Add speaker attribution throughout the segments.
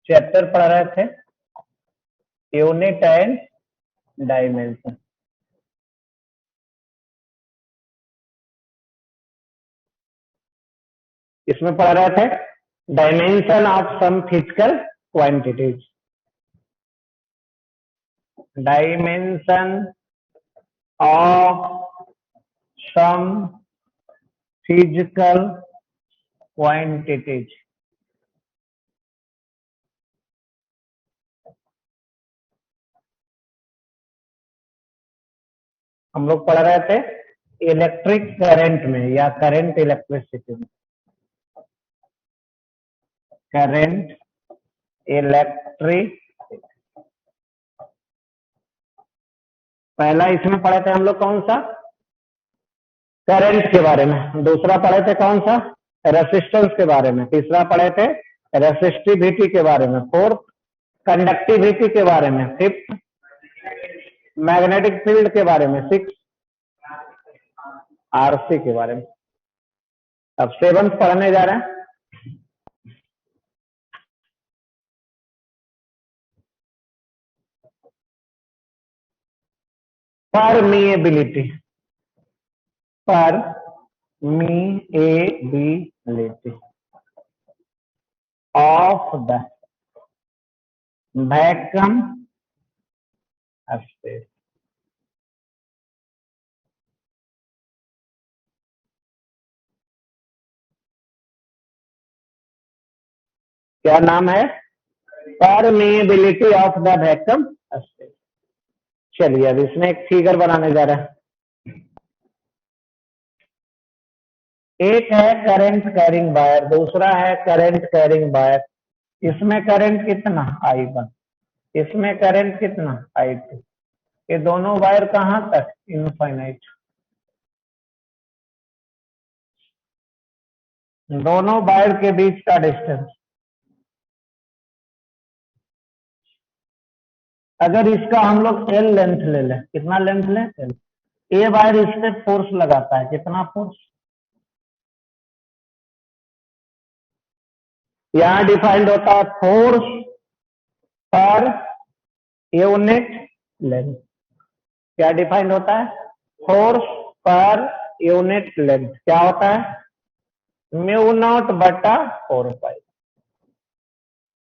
Speaker 1: Chapter पढ़ रहे थे यूनिट एंड डायमेंशन। इसमें पढ़ रहे थे dimension of some physical quantities. Dimension of some physical quantities. हम लोग पढ़ रहे थे इलेक्ट्रिक करंट में या करंट इलेक्ट्रिसिटी में। करंट इलेक्ट्रिक पहला इसमें पढ़े थे हम लोग कौन सा, करंट के बारे में। दूसरा पढ़े थे कौन सा, रेसिस्टेंस के बारे में। तीसरा पढ़े थे रेसिस्टिविटी के बारे में। फोर्थ कंडक्टिविटी के बारे में। फिफ्थ मैग्नेटिक फील्ड के बारे में। सिक्स आरसी के बारे में। अब सेवंथ पढ़ने जा रहे हैं permeability. Permeability of the vacuum space. क्या नाम है, permeability of the vacuum space. चलिए अब इसमें एक फिगर बनाने जा रहे हैं। एक है करंट कैरिंग वायर, दूसरा है करंट कैरिंग वायर। इसमें करंट कितना I1, इसमें करंट कितना I2। ये दोनों वायर कहां तक, इनफाइनाइट। दोनों वायर के बीच का डिस्टेंस, अगर इसका हम लोग L लेंथ ले लें, कितना लेंथ लें L। ये वायर इस पे फोर्स लगाता है, कितना फोर्स। यहां डिफाइंड होता है फोर्स पर यूनिट लेंथ। क्या डिफाइंड होता है, फोर्स पर यूनिट लेंथ क्या होता है, म्यू नॉट बटा 4 पाई।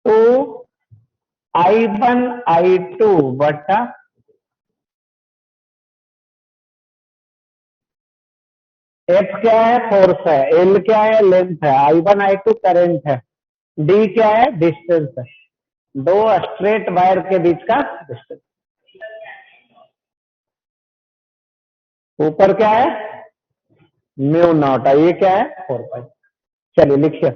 Speaker 1: तो I1 I2 बटा F क्या है, फोर्स है। L क्या है, लेंथ है। I1 I2 करंट है। D क्या है, डिस्टेंस है। दो स्ट्रेट वायर के बीच का डिस्टेंस। ऊपर क्या है, म्यू नॉट, ये क्या है 4 पाई। चलिए लिखिए।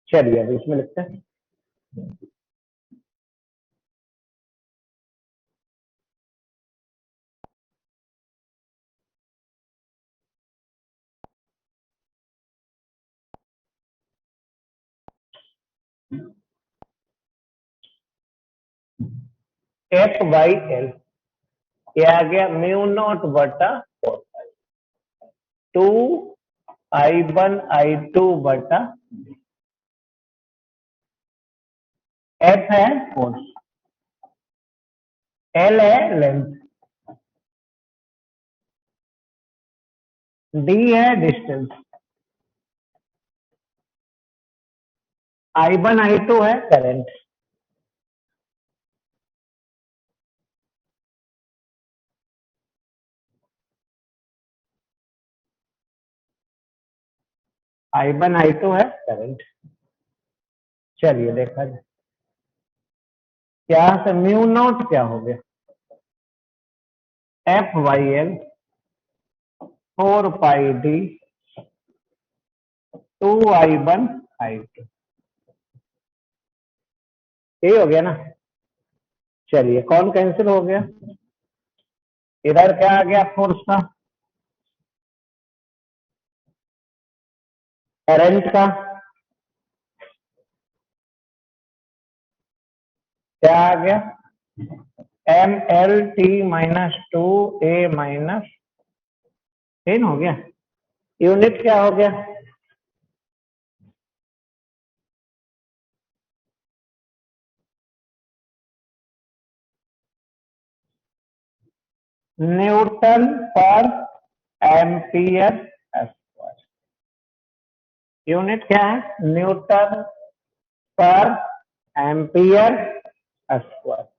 Speaker 1: चलिए अब इसमें लिखते हैं FYL, ये आ गया म्यू नॉट बटा 2 I1 I2 बटा F है फोर्स, L है लेंथ, D है डिस्टेंस, I1 I2 है करंट। I1 I2 है करंट। चलिए देखा जाए क्या से म्यू नॉट क्या हो गया, FYL 4 पाई D 2 I1 I2, यही हो गया ना। चलिए कौन कैंसिल हो गया, इधर क्या आ गया फोर्स का, करंट का क्या आ गया, MLT माइनस 2A माइनस 10 हो गया। यूनिट क्या हो गया, न्यूटन पर एम्पियर स्क्वायर। यूनिट क्या है, न्यूटन पर एम्पियर स्क्वायर।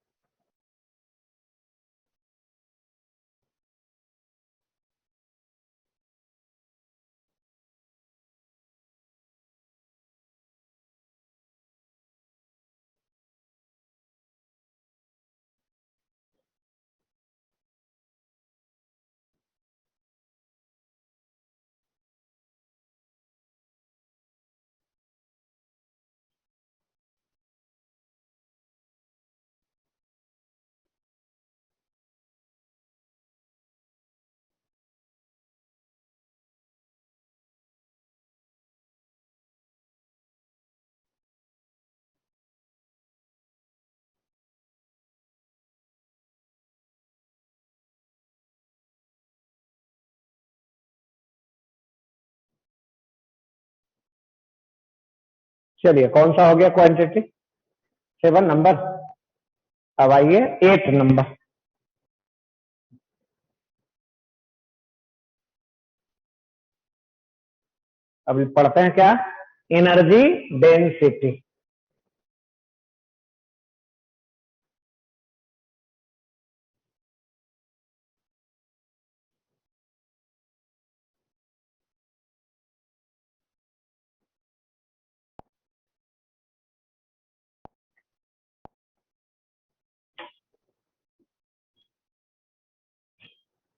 Speaker 1: चलिए कौन सा हो गया क्वांटिटी, 7 नंबर। अब आइए 8 नंबर। अभी पढ़ते हैं क्या, एनर्जी डेंसिटी।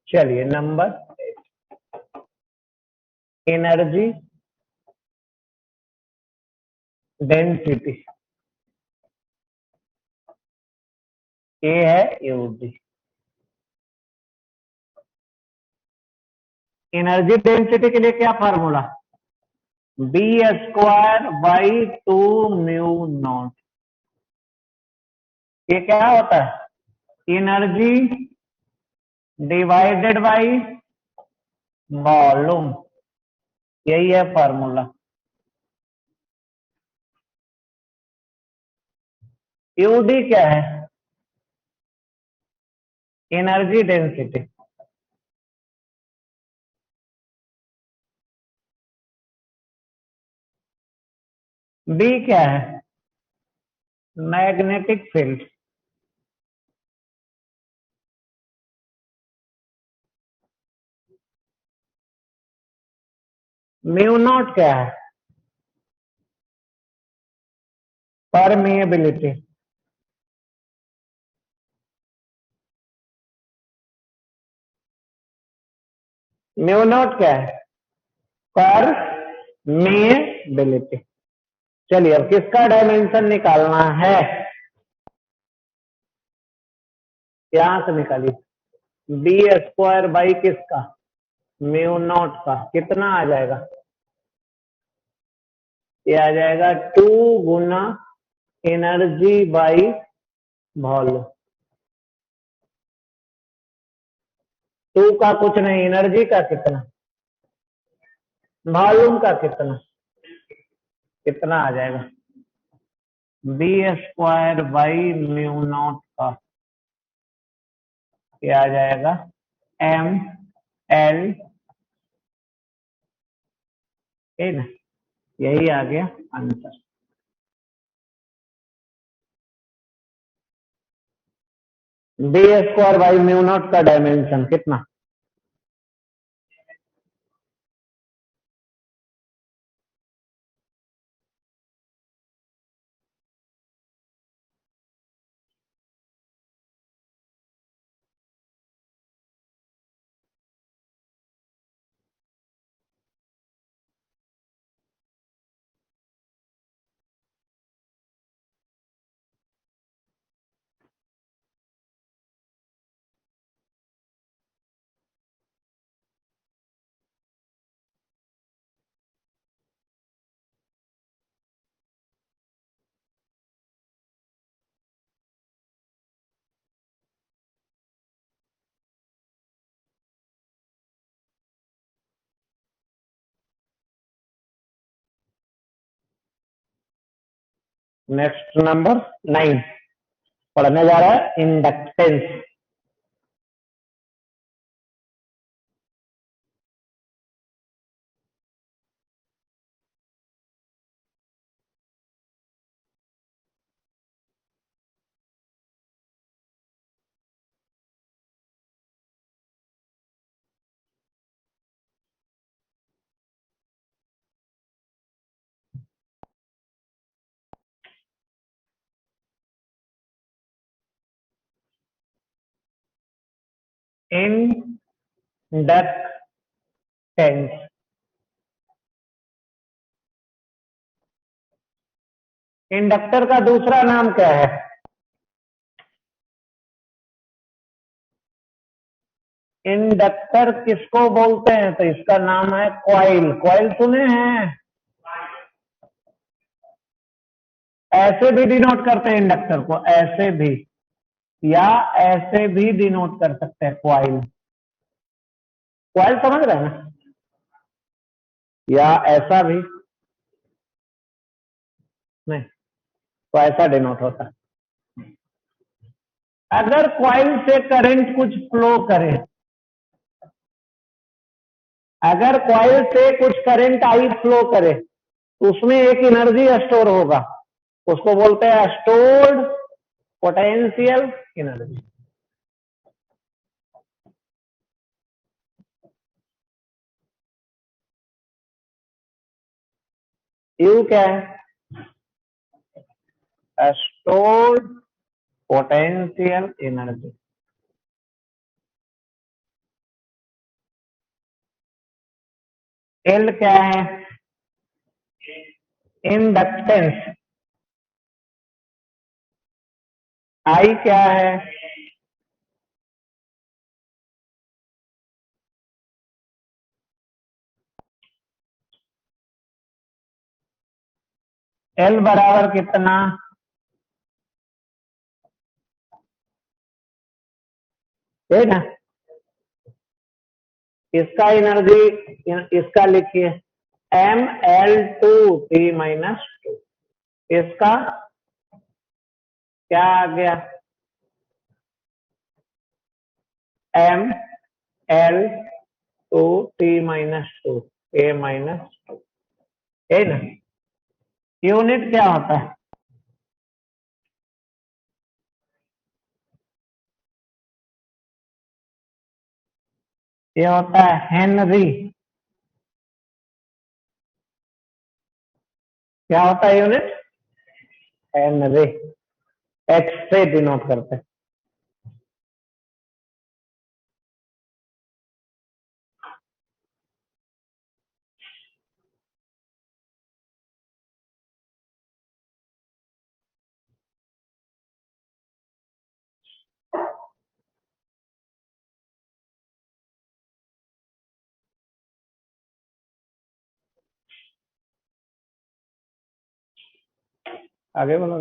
Speaker 1: चलिए नंबर, एनर्जी डेंसिटी, ए है यूडी। एनर्जी डेंसिटी के लिए क्या formula, B square by 2 mu naught. ये क्या होता है, एनर्जी डिवाइडेड बाई वॉल्यूम, यही है फार्मूला। यूडी क्या है, एनर्जी डेंसिटी। बी क्या है, मैग्नेटिक फील्ड। म्यू नॉट क्या है, परमिएबिलिटी। म्यू नॉट क्या है? परमीएबिलिटी। चलिए अब किसका डायमेंशन निकालना है? यहां से निकालिए। बी स्क्वायर बाई किसका? म्यू नॉट का। कितना आ जाएगा? ये आ जाएगा 2 गुना एनर्जी बाई वॉल्यूम। 2 का कुछ नहीं, एनर्जी का कितना, वॉल्यूम का कितना, कितना आ जाएगा? B square by mu naught का क्या आ जाएगा? एम एल, है ना? यही आ गया answer. B square by mu naught का डायमेंशन कितना? नेक्स्ट नंबर 9 पढ़ने जा रहा है इंडक्टेंस। इंडक्टेंस, इंडक्टर का दूसरा नाम क्या है? इंडक्टर किसको बोलते हैं? तो इसका नाम है कॉइल। कॉइल सुने हैं? ऐसे भी डिनोट करते हैं इंडक्टर को, ऐसे भी, या ऐसे भी डिनोट कर सकते हैं कॉइल। कॉइल समझ रहे हैं ना? या ऐसा भी नहीं, तो ऐसा डिनोट होता है। अगर कॉइल से करंट कुछ फ्लो करे, अगर कॉइल से कुछ करंट आई फ्लो करे, तो उसमें एक एनर्जी स्टोर होगा, उसको बोलते हैं स्टोर्ड पोटेंशियल एनर्जी। यू क्या है? Stored potential energy. एल क्या है? इंडक्टेंस। आई क्या है? एल बराबर कितना? है ना? इसका एनर्जी, इसका लिखिए ml2t-2। इसका क्या आ गया? ml2t-2 a-2, है ना? यूनिट क्या होता है? ये होता है हेनरी। क्या होता है यूनिट? हेनरी। एक्स से डिनोट करते हैं। आगे बोलो।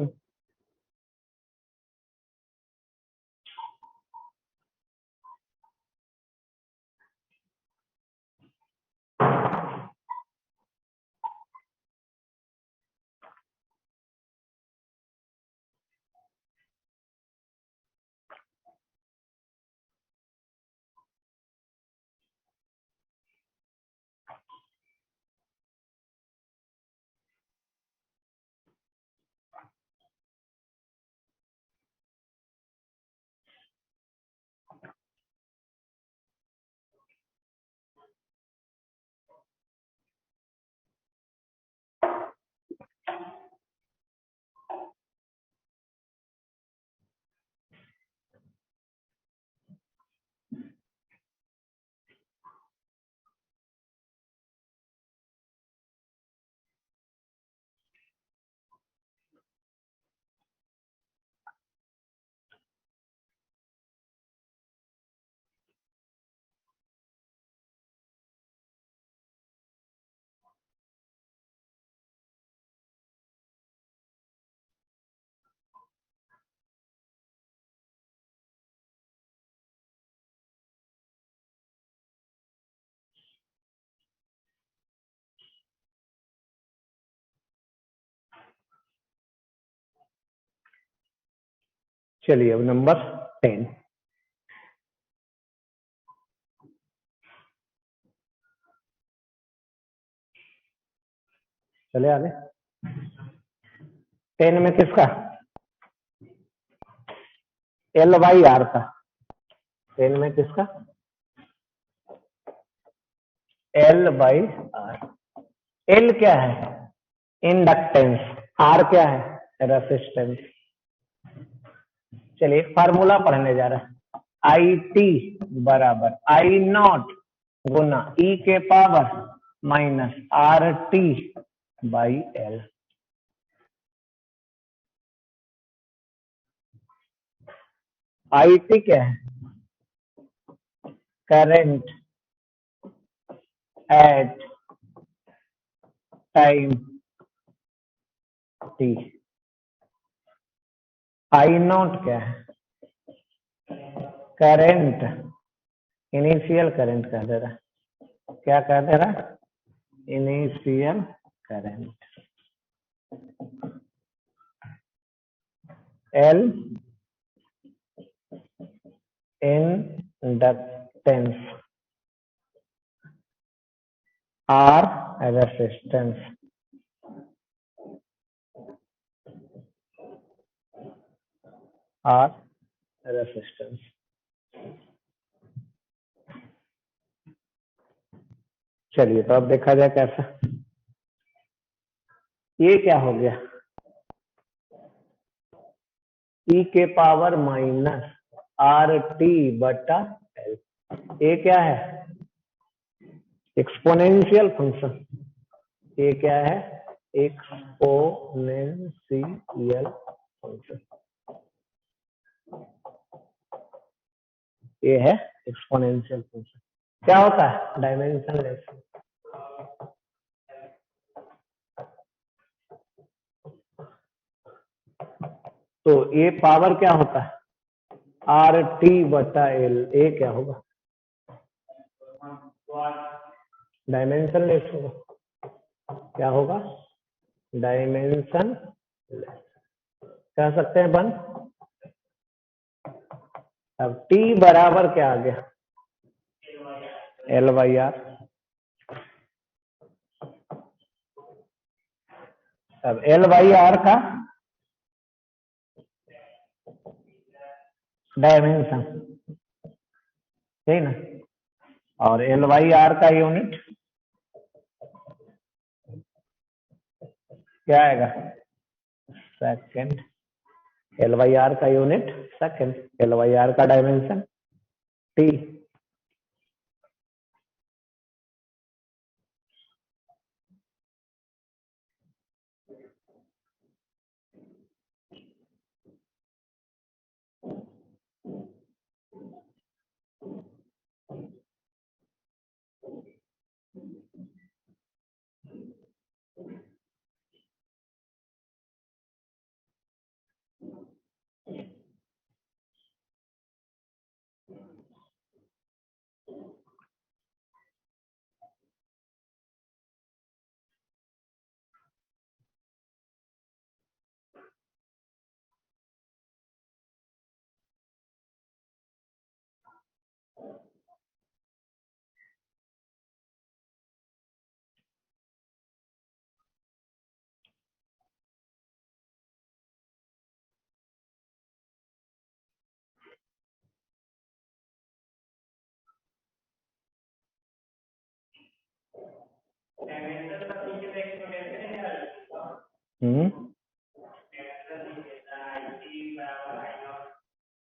Speaker 1: चलिए अब नंबर 10। चले आगे। 10 में किसका? एल बाई आर का। 10 में किसका? L by are. एल क्या है? इंडक्टेंस। आर क्या है? रेसिस्टेंस। चलिए फार्मूला पढ़ने जा रहा है। आई टी बराबर आई नॉट गुना ई के power minus R T by L. I T क्या है? Current at time T. I not क्या है? करंट, इनिशियल करंट कह दे रहा। क्या कह दे रहा? Initial current. L inductance, R resistance. R resistance. चलिए तो अब देखा जाए कैसा। ये क्या हो गया? ई के पावर माइनस आर टी बटा एल। ये क्या है? Exponential function. ये क्या है? Exponential function. ये है एक्सपोनेंशियल फंक्शन। क्या होता है? डायमेंशनलेस। तो ये पावर क्या होता है? आर टी बटा एल। ए क्या होगा? डायमेंशनलेस होगा। क्या होगा? डायमेंशन कह सकते हैं बन। अब टी बराबर क्या आ गया? L by R. अब एल बाई आर का डायमेंशन, ठीक ना? और एल बाई आर का यूनिट क्या आएगा? सेकेंड। एल बाई आर का unit second. L by R का डायमेंशन टी।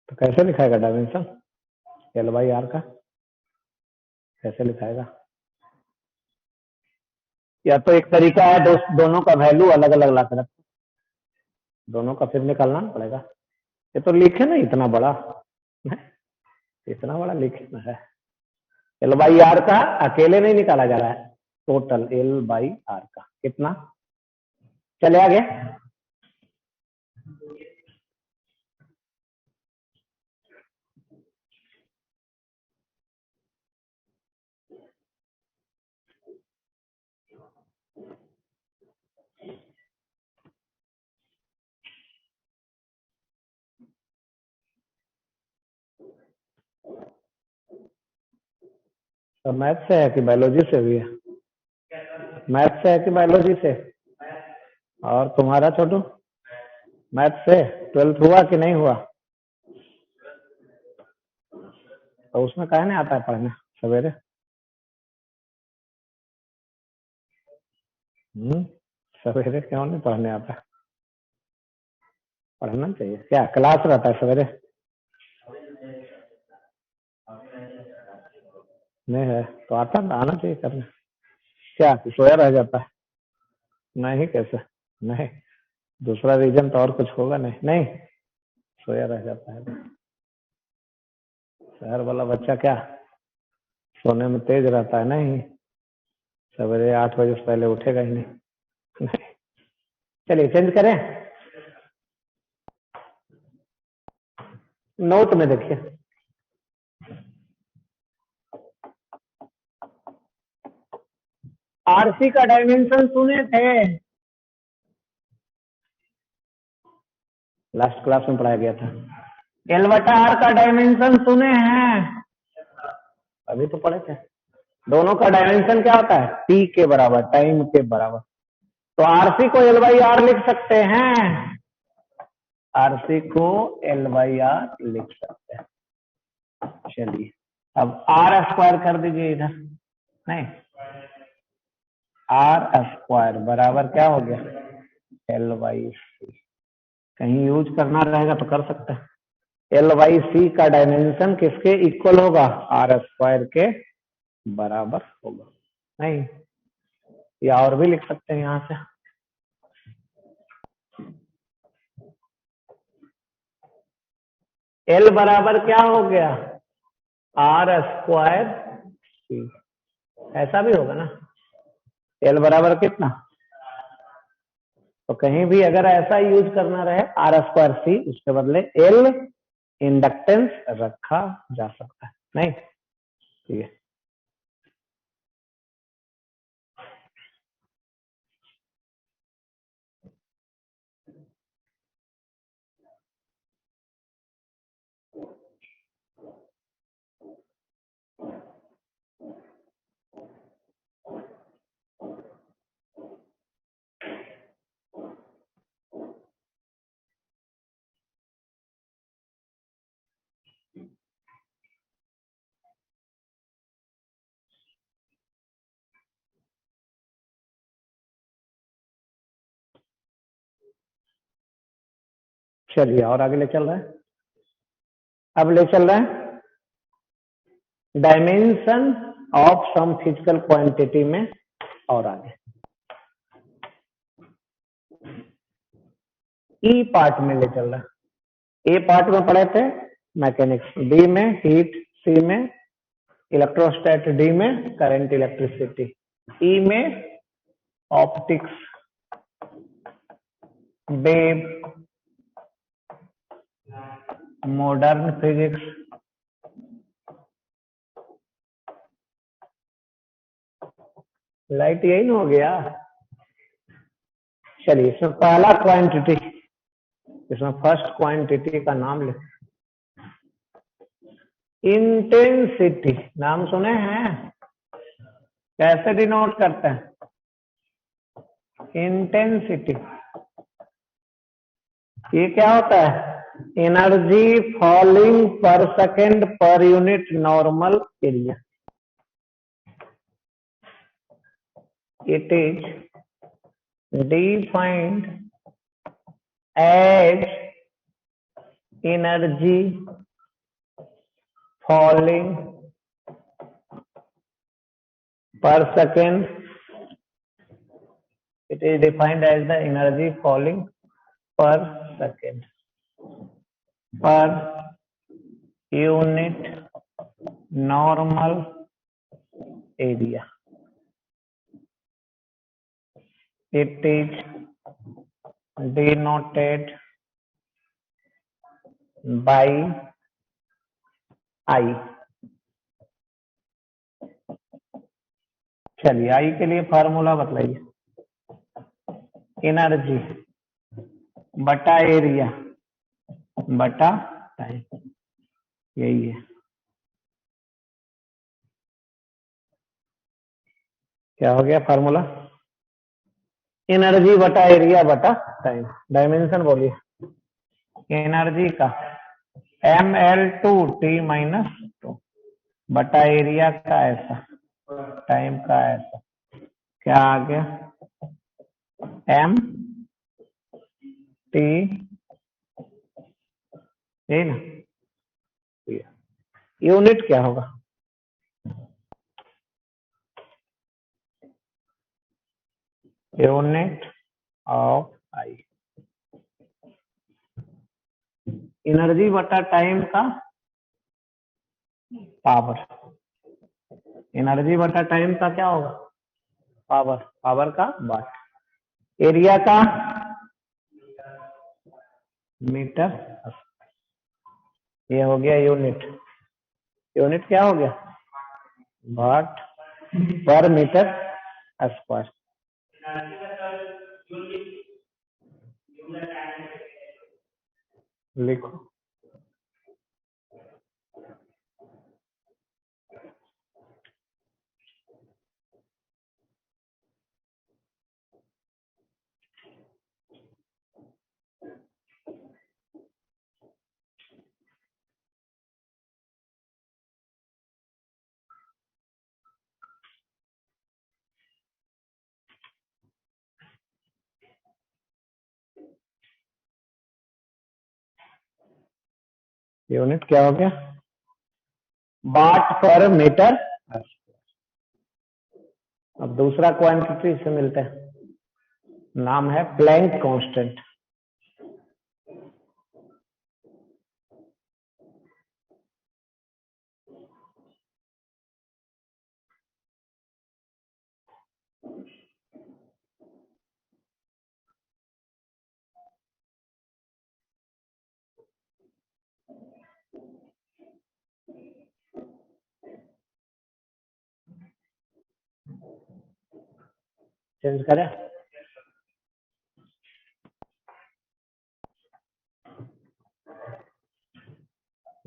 Speaker 1: तो कैसे लिखाएगा डायमेंशन एल बाई आर का, कैसे लिखाएगा? या तो एक तरीका है दोनों का वैल्यू अलग अलग ला कर रखो, दोनों का फिर निकालना पड़ेगा। ये तो लिखे ना इतना बड़ा, इतना बड़ा लिखे ना है। एल बाई आर का अकेले नहीं निकाला जा रहा है, टोटल एल बाई आर का कितना चले आगे। तो मैथ से है कि बायोलॉजी से भी है? मैथ से है कि बायोलॉजी से? और तुम्हारा छोटू मैथ से 12th हुआ कि नहीं हुआ? तो उसमें काहे नहीं आता है पढ़ने सवेरे? सवेरे क्यों नहीं पढ़ने आता? पढ़ना चाहिए। क्या क्लास रहता है सवेरे? नहीं है तो आना चाहिए करने। क्या सोया रह जाता है? नहीं, कैसे नहीं, दूसरा रीजन तो और कुछ होगा नहीं। नहीं सोया रह जाता है। शहर वाला बच्चा क्या सोने में तेज रहता है? नहीं, सवेरे 8 बजे से पहले उठेगा ही नहीं। चलिए चेंज करें, नोट में देखिए। आरसी का डायमेंशन सुने थे, लास्ट क्लास में पढ़ाया गया था। एल बटा आर का डायमेंशन सुने हैं? अभी तो पढ़े थे। दोनों का डायमेंशन क्या होता है? टी के बराबर, टाइम के बराबर। तो आरसी को एल बाई आर लिख सकते हैं, आरसी को एल बाई आर लिख सकते हैं। चलिए अब आर स्क्वायर कर दीजिए इधर। नहीं, आर स्क्वायर बराबर क्या हो गया? एल बाई सी। कहीं यूज करना रहेगा तो कर सकते हैं। एल बाई सी का डायमेंशन किसके इक्वल होगा? आर स्क्वायर के बराबर होगा। नहीं, या और भी लिख सकते हैं यहां से। एल बराबर क्या हो गया? आर स्क्वायर सी, ऐसा भी होगा ना। एल बराबर कितना? तो कहीं भी अगर ऐसा यूज करना रहे आर स्क्वायर सी, उसके बदले एल इंडक्टेंस रखा जा सकता है। नहीं, ठीक है। चलिए और आगे ले चल रहे हैं। अब ले चल रहे हैं dimension of some physical quantity में, और आगे ई पार्ट में ले चल रहे हैं। ए पार्ट में पढ़े थे मैकेनिक्स, बी में हीट, सी में इलेक्ट्रोस्टैट, डी में करंट इलेक्ट्रिसिटी, ई में optics, wave, modern physics, light यही ना हो गया। चलिए इसमें पहला क्वांटिटी, इसमें फर्स्ट क्वांटिटी का नाम ले, इंटेंसिटी। नाम सुने हैं? कैसे डिनोट करते हैं? इंटेंसिटी। ये क्या होता है? एनर्जी फॉलिंग पर second per unit normal area. it is defined as energy falling per second. It is defined as the energy falling per second per unit normal area. It is denoted by I. चलिए आई के लिए formula बतलाइए। Energy बटा area बटा time, यही है। क्या हो गया फार्मूला? एनर्जी बटा एरिया बटा टाइम। डायमेंशन बोलिए एनर्जी का mL2T-2 बटा एरिया का ऐसा, टाइम का ऐसा। क्या आ गया? एम टी, यही ना। यूनिट क्या होगा? Unit of I. एनर्जी बटा टाइम का पावर। एनर्जी बटा टाइम का क्या होगा? पावर। पावर का वाट। एरिया का मीटर। ये हो गया यूनिट। यूनिट क्या हो गया? वाट पर मीटर स्क्वायर। लिखो यूनिट क्या हो गया? वाट पर मीटर। अब दूसरा क्वांटिटी से मिलते हैं, नाम है प्लैंक कांस्टेंट। चेंज करें?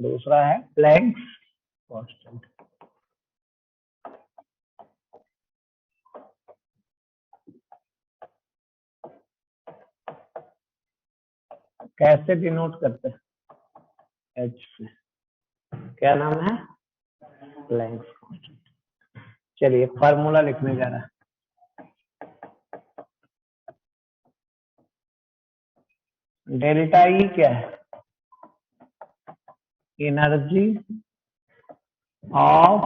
Speaker 1: दूसरा है प्लैंक कांस्टेंट। कैसे डिनोट करते हैं? एच से। क्या नाम है? Planck constant. चलिए फार्मूला लिखने जा रहा है। डेल्टा ई क्या है? Energy of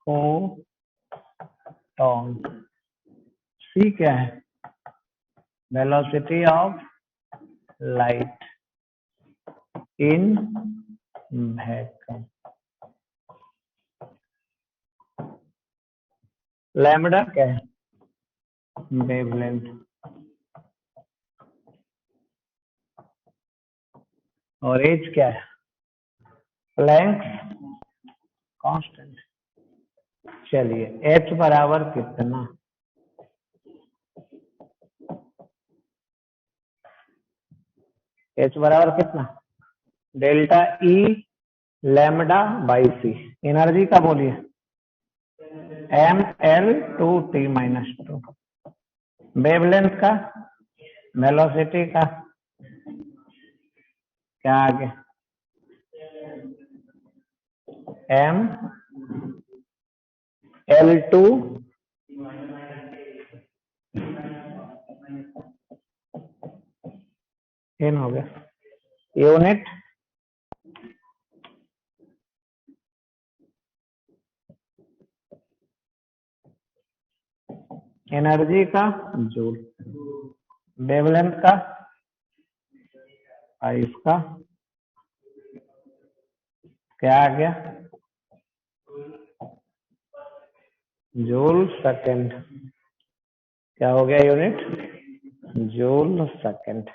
Speaker 1: photon. सी क्या है? Velocity of light in vacuum. Lambda क्या है? वेवलेंथ। और एच क्या है? Planck constant. चलिए एच बराबर कितना? एच बराबर कितना? Delta E lambda by C. Energy का बोलिए mL2T-2। वेवलेंथ का, वेलोसिटी का क्या आ गया? mL2 इन हो गया। यूनिट एनर्जी का जूल, वेवलेंथ का इसका क्या आ गया, जूल सेकंड। क्या हो गया यूनिट, जूल सेकंड।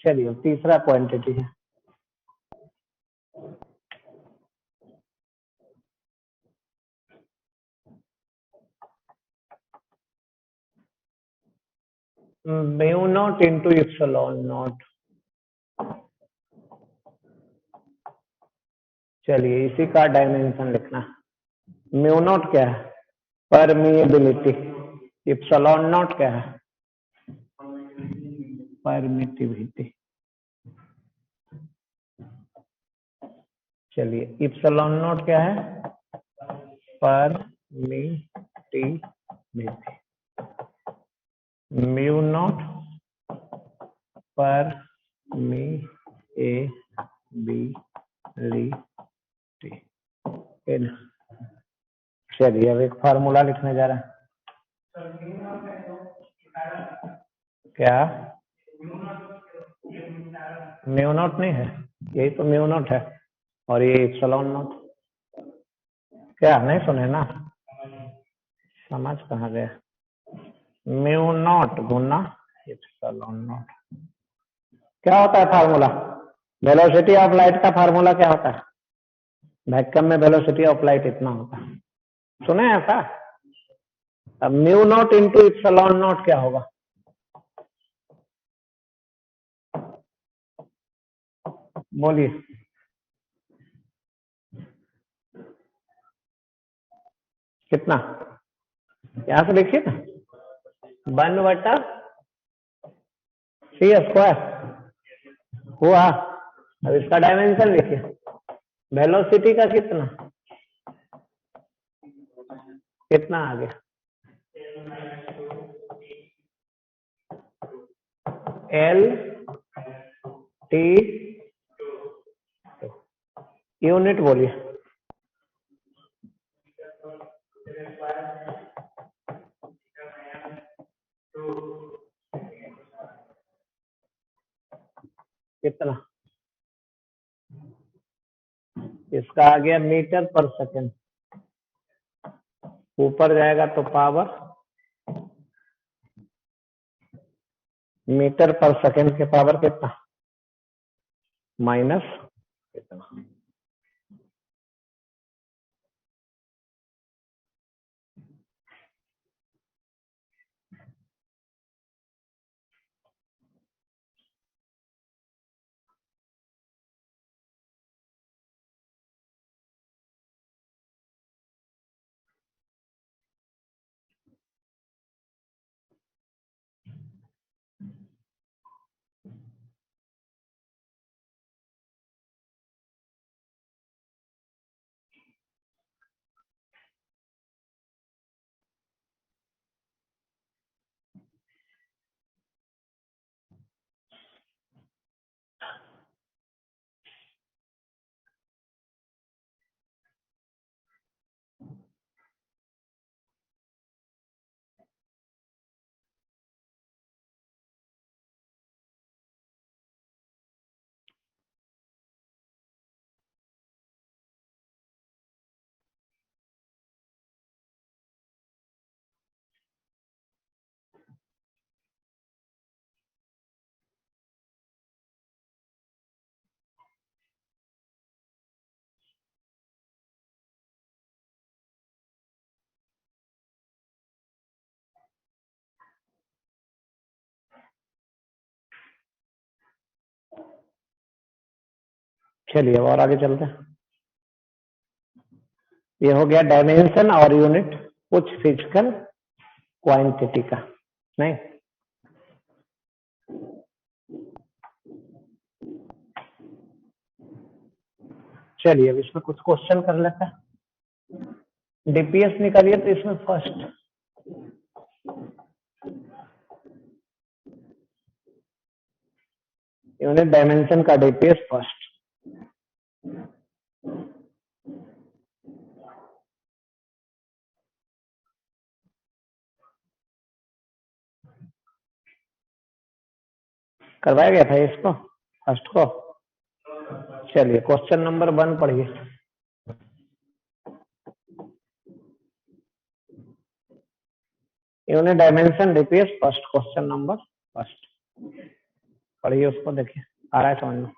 Speaker 1: चलिए तीसरा क्वांटिटी है, mu naught into epsilon not. चलिए इसी का डायमेंशन लिखना। म्यू नॉट क्या है, परमिएबिलिटी। इप्सिलॉन नॉट क्या है, परमिटिविटी। चलिए इप्सिलॉन नॉट क्या है, परमिटिविटी। Mu naught permeability. चलिए अब एक फार्मूला लिखने जा रहे हैं। क्या म्यू नॉट नहीं है, यही तो म्यू नॉट है, और ये इप्सिलॉन नॉट। क्या नहीं सुने ना, समझ कहाँ गया। Mu naught Guna epsilon not. क्या होता है फार्मूला, वेलोसिटी ऑफ लाइट का फार्मूला क्या होता है, वैक्यूम में वेलोसिटी ऑफ लाइट इतना होता है, सुने ऐसा। अब mu naught into epsilon not क्या होगा, बोलिए। कितना, यहां से देखिए ना, 1/c² हुआ। अब इसका डायमेंशन लिखिए, वेलोसिटी का कितना कितना आ गया, एल टी। यूनिट बोलिए, कितना, इसका आ गया मीटर पर सेकंड। ऊपर जाएगा तो पावर, मीटर पर सेकंड के पावर कितना, माइनस कितना। चलिए और आगे चलते हैं। ये हो गया डायमेंशन और यूनिट कुछ फिजिकल क्वांटिटी का, नहीं। चलिए अब इसमें कुछ क्वेश्चन कर लेते हैं। डीपीएस निकालिए तो इसमें फर्स्ट यूनिट डायमेंशन का डीपीएस फर्स्ट। करवाया गया था इसको फर्स्ट को। चलिए क्वेश्चन नंबर 1 पढ़िए। Unit dimension DPS first, question number first पढ़िए, उसको देखिए आ रहा है समझ में।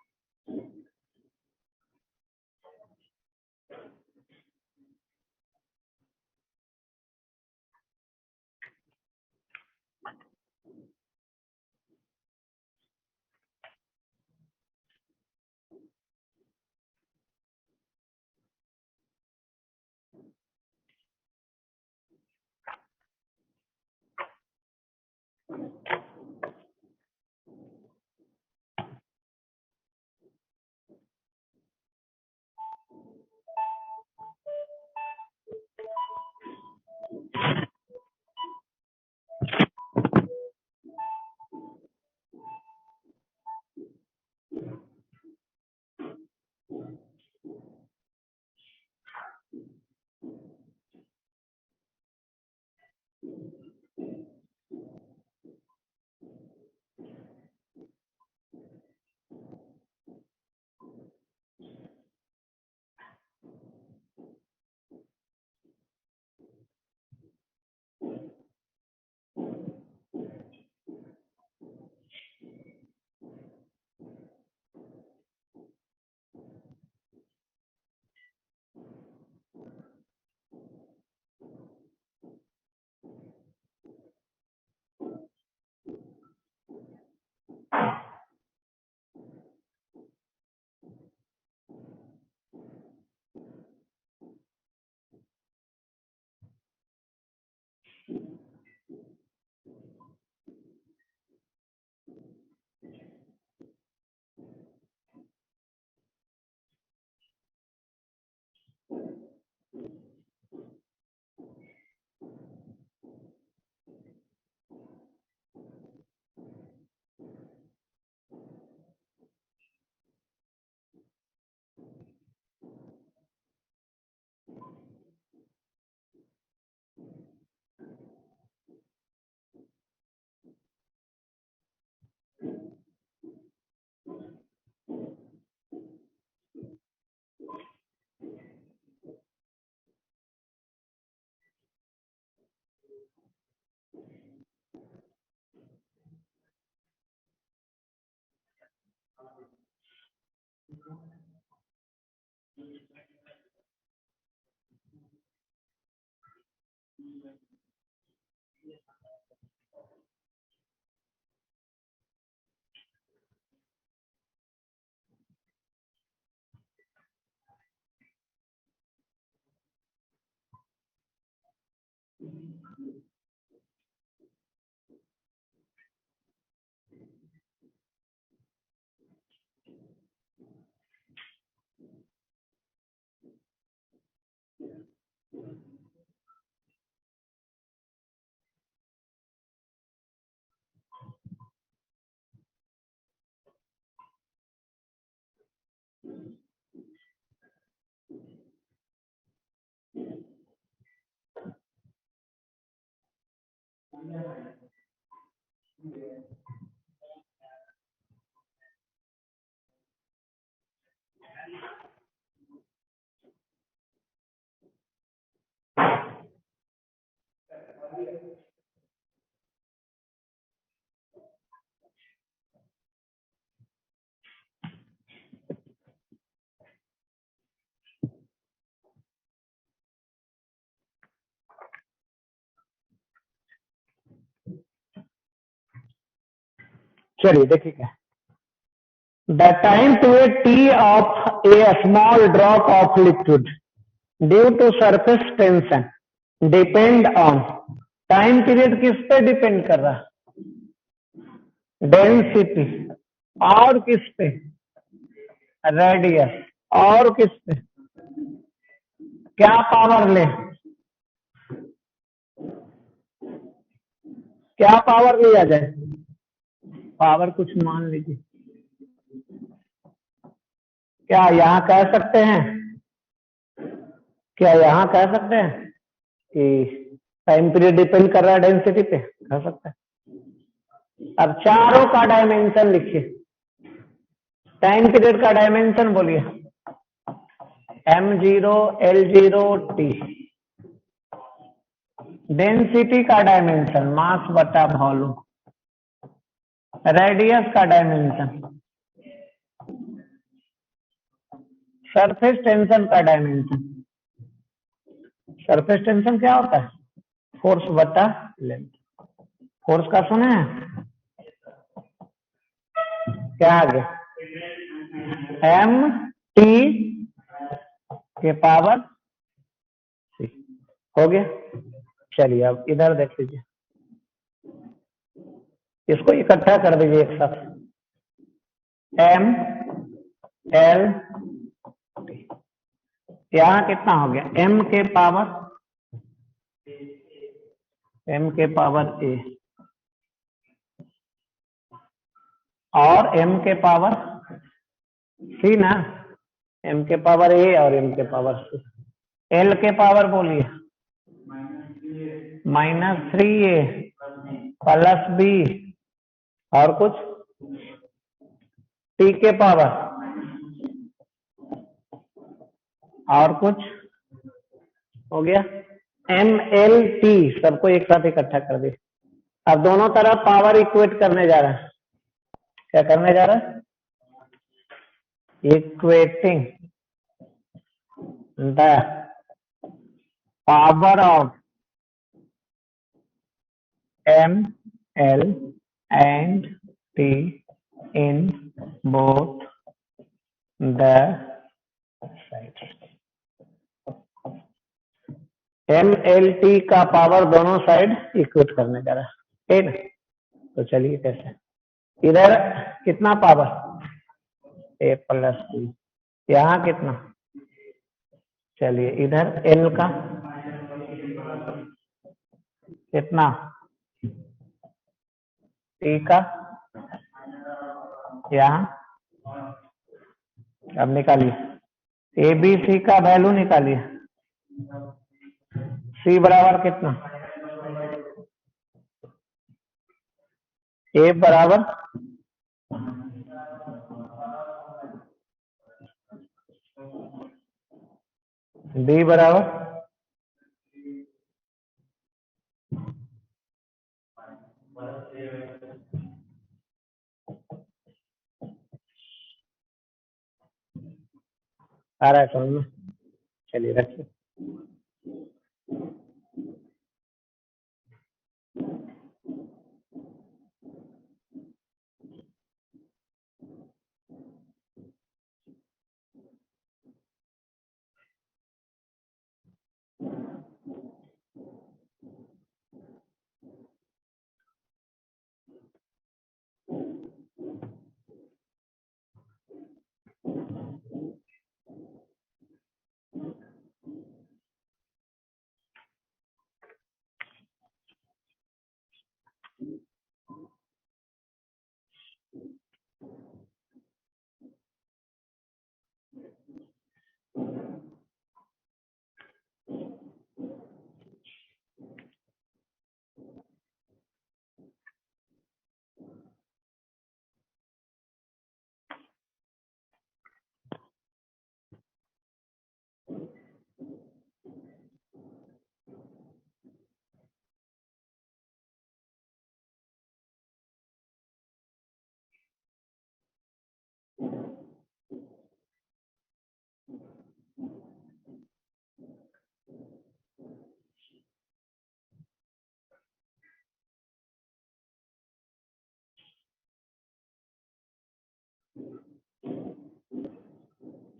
Speaker 1: चलिए देखिए क्या, the time to A T of a small drop of liquid due to surface tension depend on, time period किस पे डिपेंड कर रहा? डेंसिटी, और किस पे? रेडियस, और किस पे? क्या पावर ले? क्या पावर लिया जाए? पावर कुछ मान लीजिए। क्या यहाँ कह सकते हैं, क्या यहाँ कह सकते हैं कि टाइम पीरियड डिपेंड कर रहा है डेंसिटी पे? कह सकते हैं। अब चारों का डायमेंशन लिखिए। टाइम पीरियड का डायमेंशन बोलिए, m0, l0, t। डेंसिटी का डायमेंशन मास बटा वॉल्यूम। रेडियस का डायमेंशन, सरफेस टेंशन का डायमेंशन। सरफेस टेंशन क्या होता है? फोर्स बटा लेंथ। फोर्स का सुने हैं? क्या आगे? एम टी के पावर 6। हो गया। चलिए अब इधर देख लीजिए, इसको इकट्ठा कर दीजिए एक साथ। एम एल, यहाँ कितना हो गया? m के पावर a और m के पावर c ना। m के पावर a और m के पावर c। l के पावर बोलिए -3a प्लस b, और कुछ? t के पावर, और कुछ? हो गया। एम एल टी सबको एक साथ इकट्ठा कर दिए। अब दोनों तरफ पावर इक्वेट करने जा रहा है। क्या करने जा रहा है? Equating the power of M L and T in both the side. M L T का पावर दोनों साइड इक्वेट करने जा रहा है, ठीक ना? तो चलिए कैसे? इधर कितना पावर? ए प्लस बी। यहाँ कितना? चलिए इधर एल का कितना? टी का, यहाँ अब निकालिए। ए बी सी का वैल्यू निकालिए। सी बराबर कितना? ए बराबर बी बराबर आ रहा है समझ में? चलिए रखिए।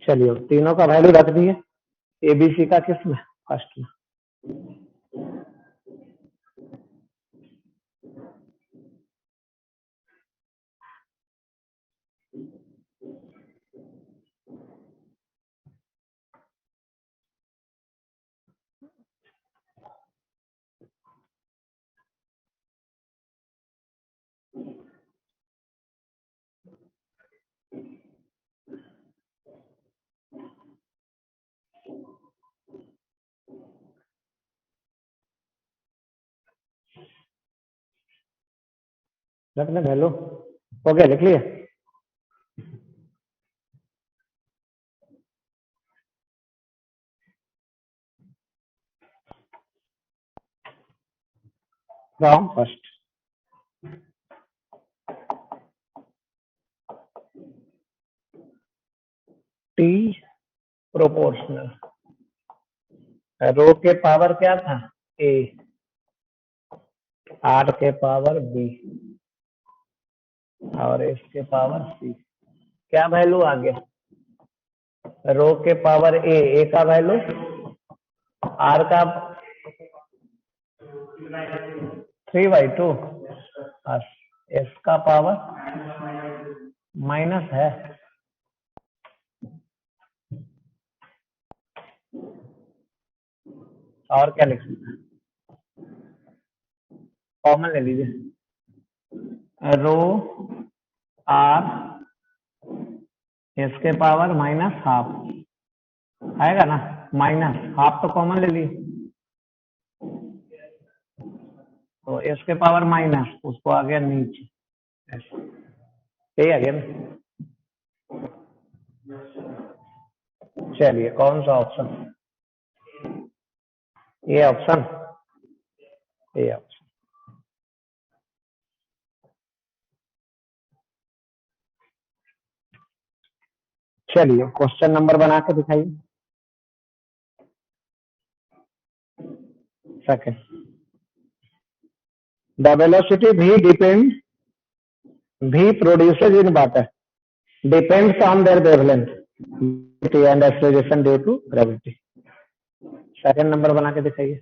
Speaker 1: चलिए तीनों का वैल्यू रख दिए, एबीसी का किसमें, फर्स्ट में। रखने वैल्यू हो गया, लिख लिए। फ्रॉम फर्स्ट टी प्रोपोर्शनल, रो के पावर क्या था, ए, आर के पावर बी और एस के पावर सी। क्या वैल्यू आ गया, रो के पावर ए का वैल्यू, आर का 3/2 और एस का पावर माइनस है। और क्या लिख सकते हैं, कॉमन ले लीजिए, रो आर एस के पावर माइनस हाफ आएगा ना, माइनस हाफ तो कॉमन ले लिए, तो एस के पावर माइनस, उसको आ गया नीचे, यही आ गया ना। चलिए कौन सा ऑप्शन, ये ऑप्शन, ये ऑप्शन। चलिए क्वेश्चन नंबर बना के दिखाइए। Second, the velocity v depend, v produces in water depends on their wavelength and acceleration due to gravity. Second number बना के दिखाइए।